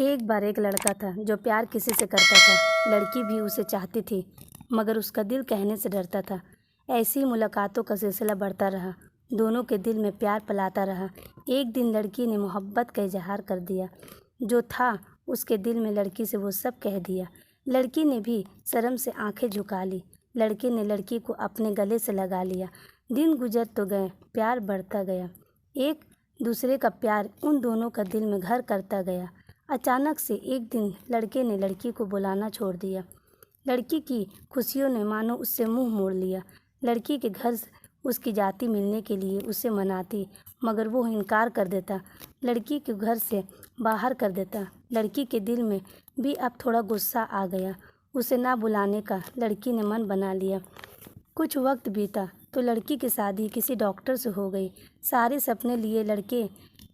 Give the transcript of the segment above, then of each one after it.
एक बार एक लड़का था जो प्यार किसी से करता था। लड़की भी उसे चाहती थी, मगर उसका दिल कहने से डरता था। ऐसी ही मुलाकातों का सिलसिला बढ़ता रहा। दोनों के दिल में प्यार पलाता रहा। एक दिन लड़की ने मोहब्बत का इजहार कर दिया। जो था उसके दिल में लड़की से वो सब कह दिया। लड़की ने भी शर्म से आंखें झुका ली। लड़के ने लड़की को अपने गले से लगा लिया। दिन गुजर तो गए, प्यार बढ़ता गया। एक दूसरे का प्यार उन दोनों का दिल में घर करता गया। अचानक से एक दिन लड़के ने लड़की को बुलाना छोड़ दिया। लड़की की खुशियों ने मानो उससे मुंह मोड़ लिया। लड़की के घर उसकी जाति मिलने के लिए उसे मनाती, मगर वो इनकार कर देता। लड़की के घर से बाहर कर देता। लड़की के दिल में भी अब थोड़ा गुस्सा आ गया। उसे ना बुलाने का लड़की ने मन बना लिया। कुछ वक्त बीता तो लड़की की शादी किसी डॉक्टर से हो गई। सारे सपने लिए लड़के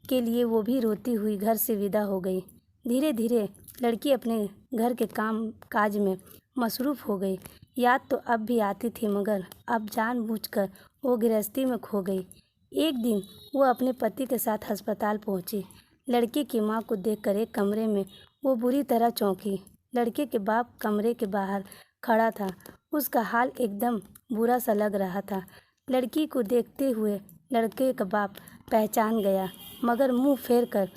के लिए वो भी रोती हुई घर से विदा हो गई। धीरे धीरे लड़की अपने घर के काम काज में मसरूफ़ हो गई। याद तो अब भी आती थी, मगर अब जानबूझकर वो गृहस्थी में खो गई। एक दिन वो अपने पति के साथ अस्पताल पहुंची। लड़के की मां को देखकर एक कमरे में वो बुरी तरह चौंकी। लड़के के बाप कमरे के बाहर खड़ा था। उसका हाल एकदम बुरा सा लग रहा था। लड़की को देखते हुए लड़के का बाप पहचान गया, मगर मुंह फेर कर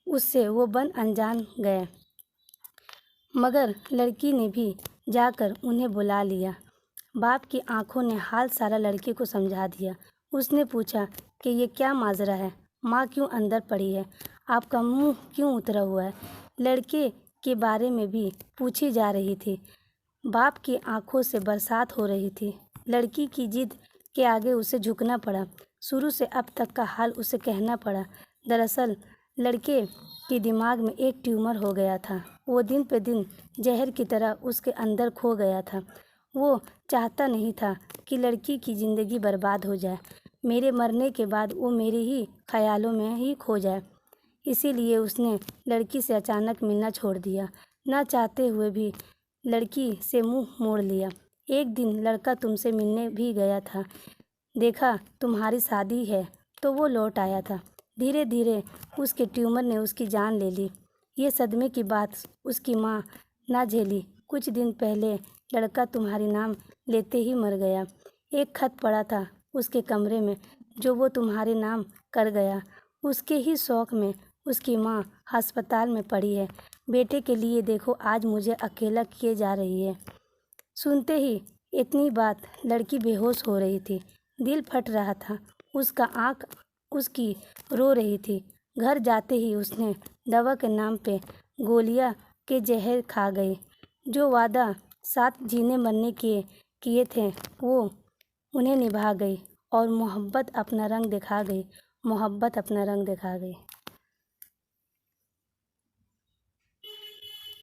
उससे वो बन अनजान गए। मगर लड़की ने भी जाकर उन्हें बुला लिया। बाप की आंखों ने हाल सारा लड़के को समझा दिया। उसने पूछा कि ये क्या माजरा है, माँ क्यों अंदर पड़ी है, आपका मुंह क्यों उतरा हुआ है। लड़के के बारे में भी पूछी जा रही थी। बाप की आंखों से बरसात हो रही थी। लड़की की जिद के आगे उसे झुकना पड़ा। शुरू से अब तक का हाल उसे कहना पड़ा। दरअसल लड़के के दिमाग में एक ट्यूमर हो गया था। वो दिन पे दिन जहर की तरह उसके अंदर खो गया था। वो चाहता नहीं था कि लड़की की ज़िंदगी बर्बाद हो जाए। मेरे मरने के बाद वो मेरे ही ख्यालों में ही खो जाए। इसीलिए उसने लड़की से अचानक मिलना छोड़ दिया। ना चाहते हुए भी लड़की से मुंह मोड़ लिया। एक दिन लड़का तुमसे मिलने भी गया था। देखा तुम्हारी शादी है तो वो लौट आया था। धीरे धीरे उसके ट्यूमर ने उसकी जान ले ली। ये सदमे की बात उसकी माँ ना झेली। कुछ दिन पहले लड़का तुम्हारी नाम लेते ही मर गया। एक खत पड़ा था उसके कमरे में जो वो तुम्हारे नाम कर गया। उसके ही शौक में उसकी माँ अस्पताल में पड़ी है। बेटे के लिए देखो आज मुझे अकेला किए जा रही है। सुनते ही इतनी बात लड़की बेहोश हो रही थी। दिल फट रहा था। उसका आँख उसकी रो रही थी। घर जाते ही उसने दवा के नाम पे गोलियां के जहर खा गई। जो वादा साथ जीने मरने के किए थे वो उन्हें निभा गई और मोहब्बत अपना रंग दिखा गई।